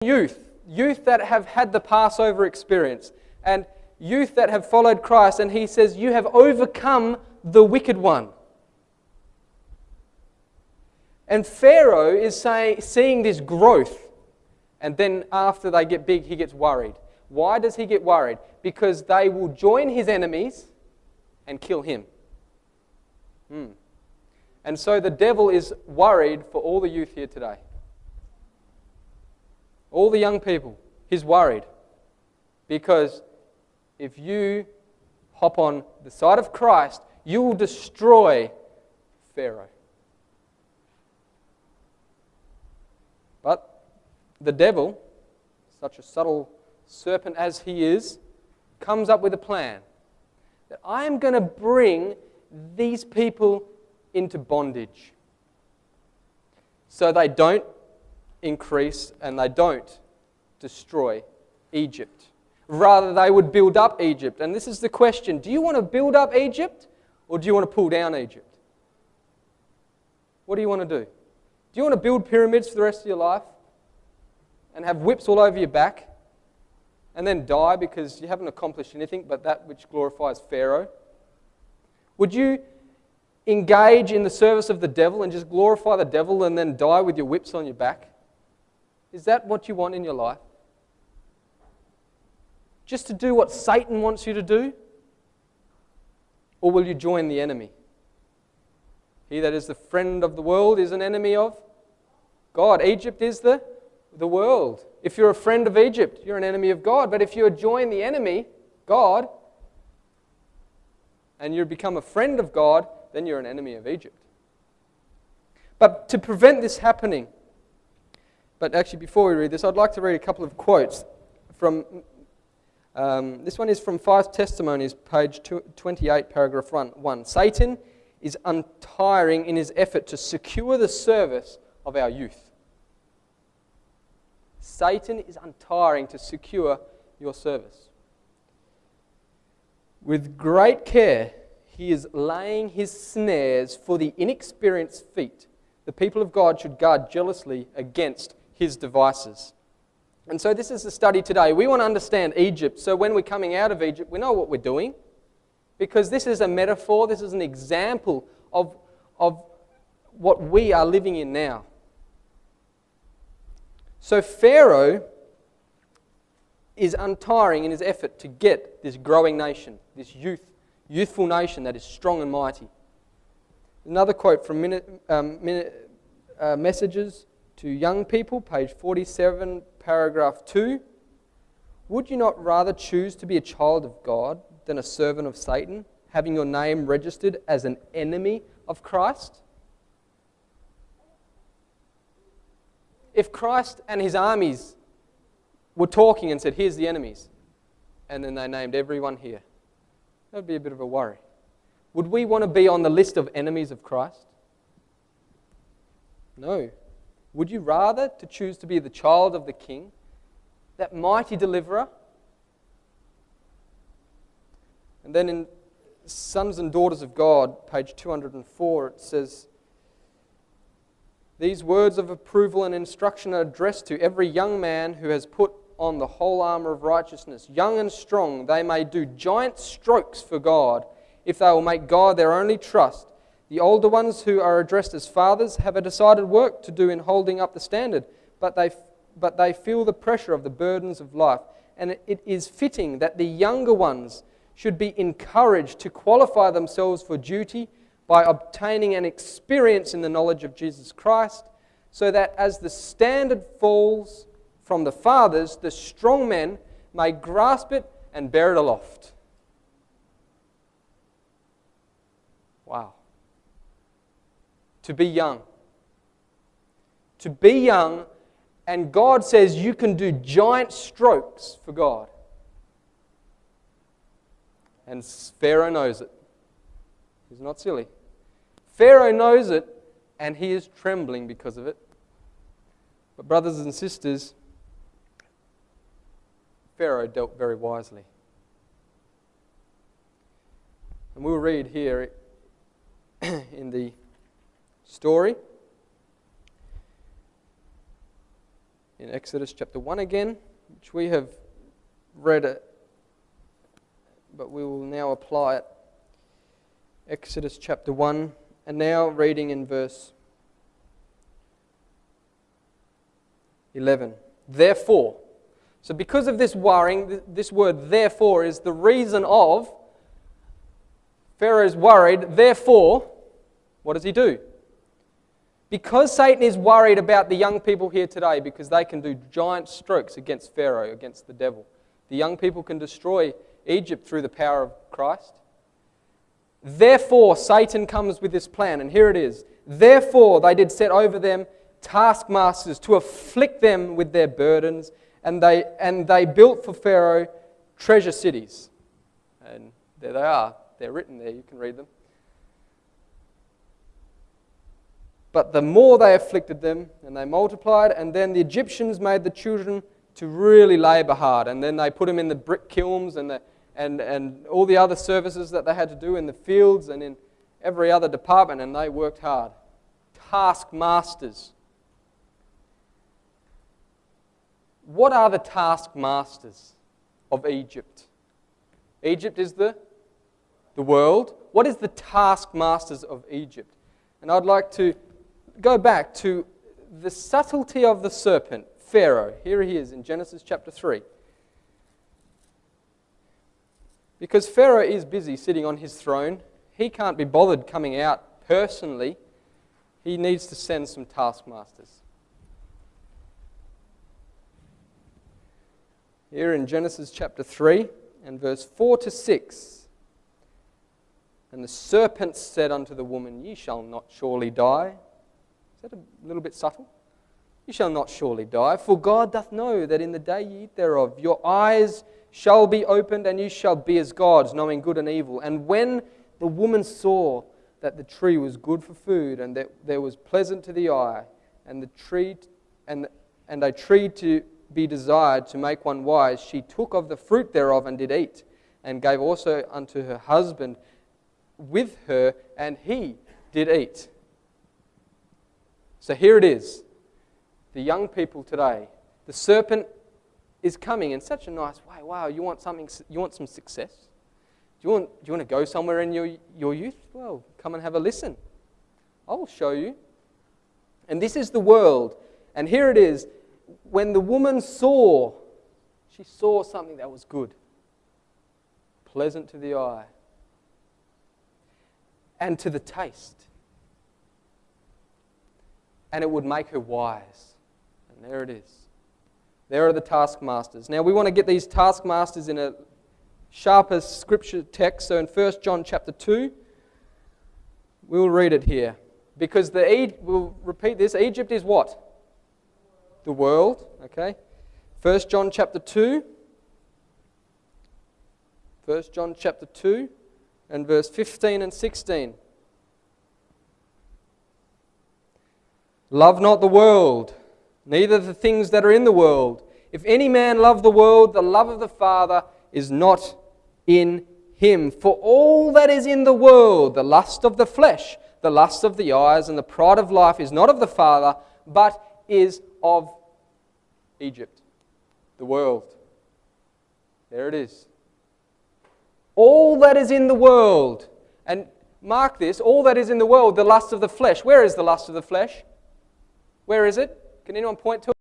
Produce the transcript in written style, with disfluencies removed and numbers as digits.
youth that have had the Passover experience, and youth that have followed Christ, and he says, you have overcome the wicked one. And Pharaoh is seeing this growth, and then after they get big, he gets worried. Why does he get worried? Because they will join his enemies and kill him. And so the devil is worried for all the youth here today. All the young people, he's worried. Because if you hop on the side of Christ, you will destroy Pharaoh. But the devil, such a subtle serpent as he is, comes up with a plan. That I am going to bring these people into bondage. So they don't increase and they don't destroy Egypt. Rather, they would build up Egypt. And this is the question, do you want to build up Egypt or do you want to pull down Egypt? What do you want to do? Do you want to build pyramids for the rest of your life and have whips all over your back and then die because you haven't accomplished anything but that which glorifies Pharaoh? Would you engage in the service of the devil and just glorify the devil and then die with your whips on your back? Is that what you want in your life? Just to do what Satan wants you to do? Or will you join the enemy? He that is the friend of the world is an enemy of God. Egypt is the world. If you're a friend of Egypt, you're an enemy of God. But if you join the enemy, God, and you become a friend of God, then you're an enemy of Egypt. But to prevent this happening, but actually before we read this, I'd like to read a couple of quotes from, this one is from 5 Testimonies, page 28, paragraph 1. Satan is untiring in his effort to secure the service of our youth. Satan is untiring to secure your service. With great care, he is laying his snares for the inexperienced feet. The people of God should guard jealously against his devices. And so this is the study today. We want to understand Egypt, so when we're coming out of Egypt, we know what we're doing. Because this is a metaphor, this is an example of what we are living in now. So Pharaoh is untiring in his effort to get this growing nation, this youthful nation that is strong and mighty. Another quote from Messages to Young People, page 47, paragraph 2. Would you not rather choose to be a child of God than a servant of Satan, having your name registered as an enemy of Christ? If Christ and his armies were talking and said, here's the enemies, and then they named everyone here, that would be a bit of a worry. Would we want to be on the list of enemies of Christ? No. Would you rather to choose to be the child of the King, that mighty deliverer? And then in Sons and Daughters of God, page 204, it says, these words of approval and instruction are addressed to every young man who has put on the whole armour of righteousness. Young and strong, they may do giant strokes for God, if they will make God their only trust. The older ones who are addressed as fathers have a decided work to do in holding up the standard, but they feel the pressure of the burdens of life. And it is fitting that the younger ones should be encouraged to qualify themselves for duty by obtaining an experience in the knowledge of Jesus Christ, so that as the standard falls from the fathers, the strong men may grasp it and bear it aloft. Wow. To be young. To be young, and God says you can do giant strokes for God. And Pharaoh knows it. He's not silly. Pharaoh knows it, and he is trembling because of it. But brothers and sisters, Pharaoh dealt very wisely. And we'll read here in the story in Exodus chapter 1 again, which we have read it, but we will now apply it. Exodus chapter 1, and now reading in verse 11. Therefore. So because of this worrying, this word therefore is the reason of Pharaoh's worried. Therefore, what does he do? Because Satan is worried about the young people here today, because they can do giant strokes against Pharaoh, against the devil. The young people can destroy Egypt through the power of Christ. Therefore, Satan comes with this plan, and here it is. Therefore, they did set over them taskmasters to afflict them with their burdens, and they built for Pharaoh treasure cities. And there they are. They're written there. You can read them. But the more they afflicted them, and they multiplied, and then the Egyptians made the children to really labour hard, and then they put them in the brick kilns and all the other services that they had to do in the fields and in every other department, and they worked hard. Taskmasters. What are the taskmasters of Egypt? Egypt is the world. What is the taskmasters of Egypt? And I'd like to go back to the subtlety of the serpent, Pharaoh. Here he is in Genesis chapter 3. Because Pharaoh is busy sitting on his throne, he can't be bothered coming out personally. He needs to send some taskmasters. Here in Genesis chapter 3 and verse 4 to 6. And the serpent said unto the woman, Ye shall not surely die. Is that a little bit subtle? You shall not surely die, for God doth know that in the day ye eat thereof, your eyes shall be opened, and you shall be as gods, knowing good and evil. And when the woman saw that the tree was good for food, and that there was pleasant to the eye, and a tree to be desired to make one wise, she took of the fruit thereof and did eat, and gave also unto her husband with her, and he did eat. So here it is. The young people today. The serpent is coming in such a nice way. Wow, you want something? You want some success? Do you want to go somewhere in your youth? Well, come and have a listen. I will show you. And this is the world. And here it is. When the woman saw, she saw something that was good, pleasant to the eye, and to the taste. And it would make her wise. And there it is. There are the taskmasters. Now we want to get these taskmasters in a sharper scripture text. So in 1 John chapter 2, we'll read it here. Because we'll repeat this. Egypt is what? The world. Okay. 1 John chapter 2. 1 John chapter 2 and verse 15 and 16. Love not the world, neither the things that are in the world. If any man love the world, the love of the Father is not in him. For all that is in the world, the lust of the flesh, the lust of the eyes, and the pride of life is not of the Father, but is of Egypt, the world. There it is. All that is in the world, and mark this, all that is in the world, the lust of the flesh. Where is the lust of the flesh? Where is it? Can anyone point to it?